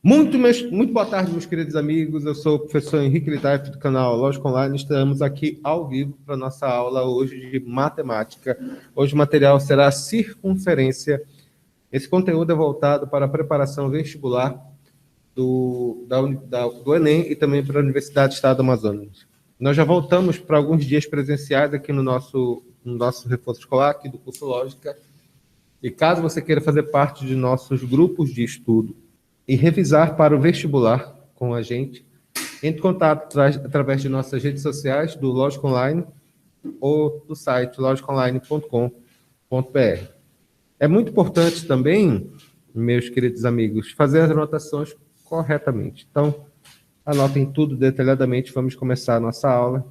Muito boa tarde, meus queridos amigos. Eu sou o professor Henrique Litaif, do canal Lógica Online. Estamos aqui ao vivo para a nossa aula hoje de matemática. Hoje o material será circunferência. Esse conteúdo é voltado para a preparação vestibular do Enem e também para a Universidade do Estado do Amazonas. Nós já voltamos para alguns dias presenciais aqui no nosso reforço escolar, aqui do curso Lógica. E caso você queira fazer parte de nossos grupos de estudo e revisar para o vestibular com a gente, entre em contato através de nossas redes sociais, do Lógica Online ou do site logicaonline.com.br. É muito importante também, meus queridos amigos, fazer as anotações corretamente. Então, anotem tudo detalhadamente. Vamos começar a nossa aula.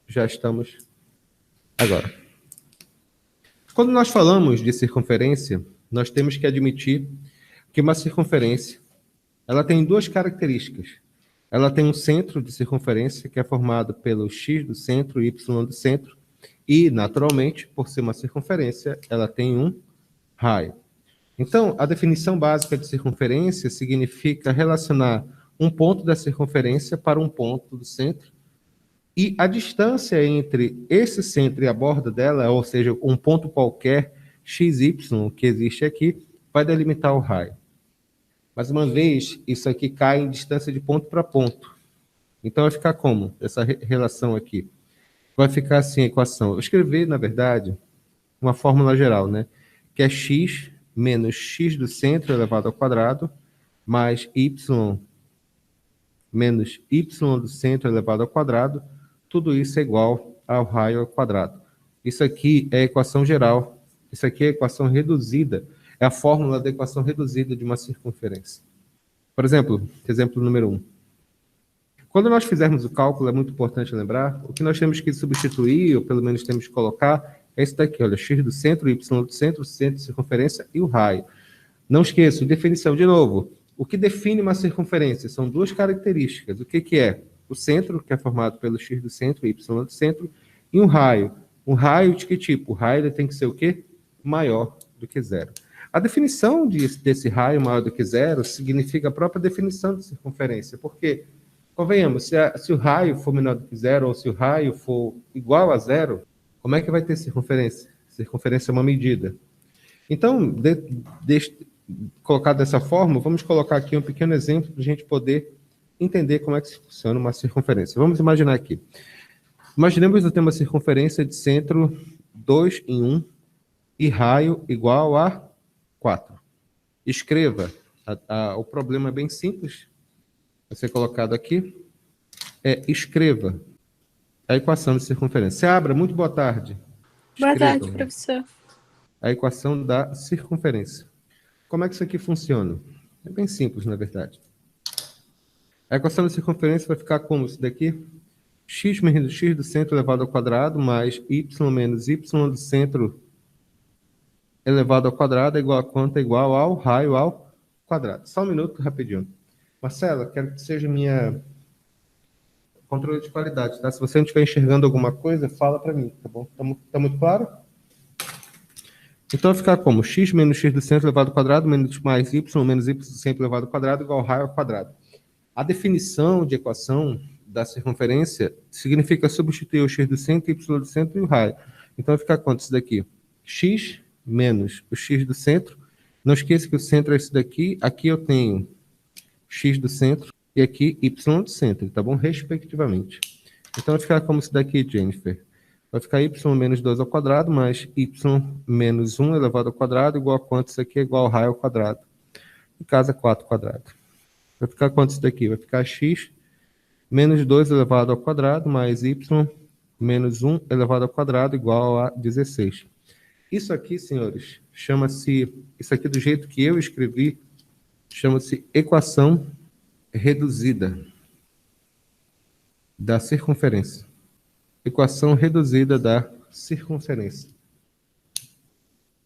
Já estamos agora. Quando nós falamos de circunferência, nós temos que admitir que uma circunferência, ela tem duas características. Ela tem um centro de circunferência, que é formado pelo x do centro e y do centro, e, naturalmente, por ser uma circunferência, ela tem um raio. Então, a definição básica de circunferência significa relacionar um ponto da circunferência para um ponto do centro, e a distância entre esse centro e a borda dela, ou seja, um ponto qualquer, xy, que existe aqui, vai delimitar o raio. Mais uma vez, isso aqui cai em distância de ponto para ponto. Então, vai ficar como? Essa relação aqui. Vai ficar assim a equação. Eu escrevi, na verdade, uma fórmula geral, né? Que é x menos x do centro elevado ao quadrado, mais y menos y do centro elevado ao quadrado. Tudo isso é igual ao raio ao quadrado. Isso aqui é a equação geral. Isso aqui é a equação reduzida. É a fórmula da equação reduzida de uma circunferência. Por exemplo, exemplo número 1. Quando nós fizermos o cálculo, é muito importante lembrar, o que nós temos que substituir, ou pelo menos temos que colocar, é esse daqui, olha, x do centro, y do centro de circunferência e o raio. Não esqueça, definição de novo. O que define uma circunferência são duas características. O que é? O centro, que é formado pelo x do centro e y do centro, e um raio. Um raio de que tipo? O raio tem que ser o quê? Maior do que zero. A definição desse raio maior do que zero significa a própria definição de circunferência, porque, convenhamos, se o raio for menor do que zero, ou se o raio for igual a zero, como é que vai ter circunferência? Circunferência é uma medida. Então, colocado dessa forma, vamos colocar aqui um pequeno exemplo para a gente poder entender como é que funciona uma circunferência. Vamos imaginar aqui. Imaginemos que eu tenho uma circunferência de centro 2 em 1 e raio igual a 4. Escreva. O problema é bem simples. Vai ser colocado aqui. Escreva a equação de circunferência. Seabra, muito boa tarde. Boa tarde, professor. A equação da circunferência. Como é que isso aqui funciona? É bem simples, na verdade. A equação da circunferência vai ficar como isso daqui? X menos x do centro elevado ao quadrado mais y menos y do centro elevado ao quadrado é igual a quanto? É igual ao raio ao quadrado. Só um minuto, rapidinho. Marcela, quero que seja minha controle de qualidade, tá? Se você não estiver enxergando alguma coisa, fala para mim, tá bom? Tá muito claro? Então vai ficar como? X menos x do centro elevado ao quadrado menos mais y menos y do centro elevado ao quadrado igual ao raio ao quadrado. A definição de equação da circunferência significa substituir o x do centro, y do centro e o raio. Então vai ficar quanto isso daqui? X menos o x do centro. Não esqueça que o centro é esse daqui. Aqui eu tenho x do centro e aqui y do centro, tá bom? Respectivamente. Então vai ficar como isso daqui, Jennifer. Vai ficar y menos 2 ao quadrado mais y menos 1 elevado ao quadrado igual a quanto? Isso aqui é igual ao raio ao quadrado. Em casa, 4 quadrado. Vai ficar quanto isso daqui? Vai ficar x menos 2 elevado ao quadrado mais y menos 1 elevado ao quadrado igual a 16. Isso aqui, senhores, chama-se, isso aqui do jeito que eu escrevi, chama-se equação reduzida da circunferência. Equação reduzida da circunferência.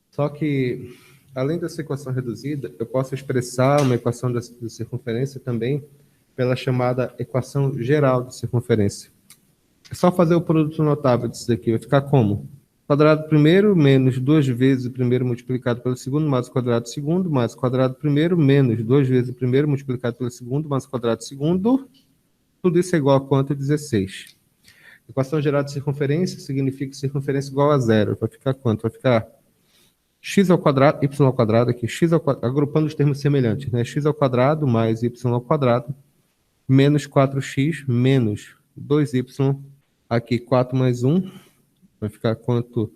Só que, além dessa equação reduzida, eu posso expressar uma equação da circunferência também pela chamada equação geral de circunferência. É só fazer o produto notável disso daqui. Vai ficar como? quadrado primeiro menos 2 vezes o primeiro multiplicado pelo segundo, mais o quadrado do segundo, mais o quadrado primeiro menos 2 vezes o primeiro multiplicado pelo segundo, mais o quadrado do segundo. Tudo isso é igual a quanto? 16. Equação geral de circunferência significa circunferência igual a zero. Vai ficar quanto? Vai ficar x ao quadrado, y ao quadrado aqui, x ao quadrado, agrupando os termos semelhantes, né? X ao quadrado mais y ao quadrado, menos 4x, menos 2y, aqui 4 mais 1, vai ficar quanto?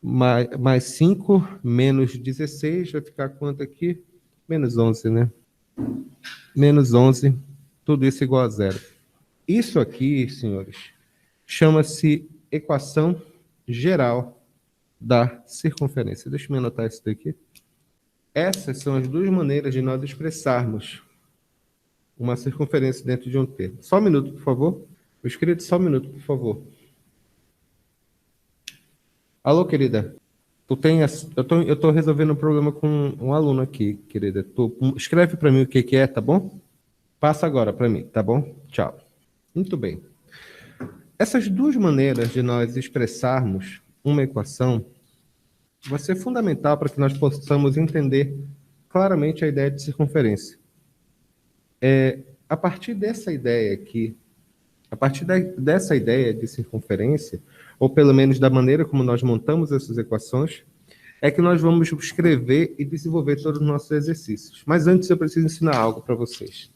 Mais 5, menos 16, vai ficar quanto aqui? Menos 11, né? Menos 11, tudo isso igual a zero. Isso aqui, senhores, chama-se equação geral da circunferência. Deixa eu anotar isso daqui. Essas são as duas maneiras de nós expressarmos uma circunferência dentro de um termo. Só um minuto, por favor. Meus queridos, só um minuto, por favor. Alô, querida. Eu tô resolvendo um problema com um aluno aqui, querida. Escreve para mim o que é, tá bom? Passa agora para mim, tá bom? Tchau. Muito bem. Essas duas maneiras de nós expressarmos uma equação vai ser fundamental para que nós possamos entender claramente a ideia de circunferência. A partir dessa ideia aqui, a partir dessa ideia de circunferência, ou pelo menos da maneira como nós montamos essas equações, é que nós vamos escrever e desenvolver todos os nossos exercícios. Mas antes eu preciso ensinar algo para vocês.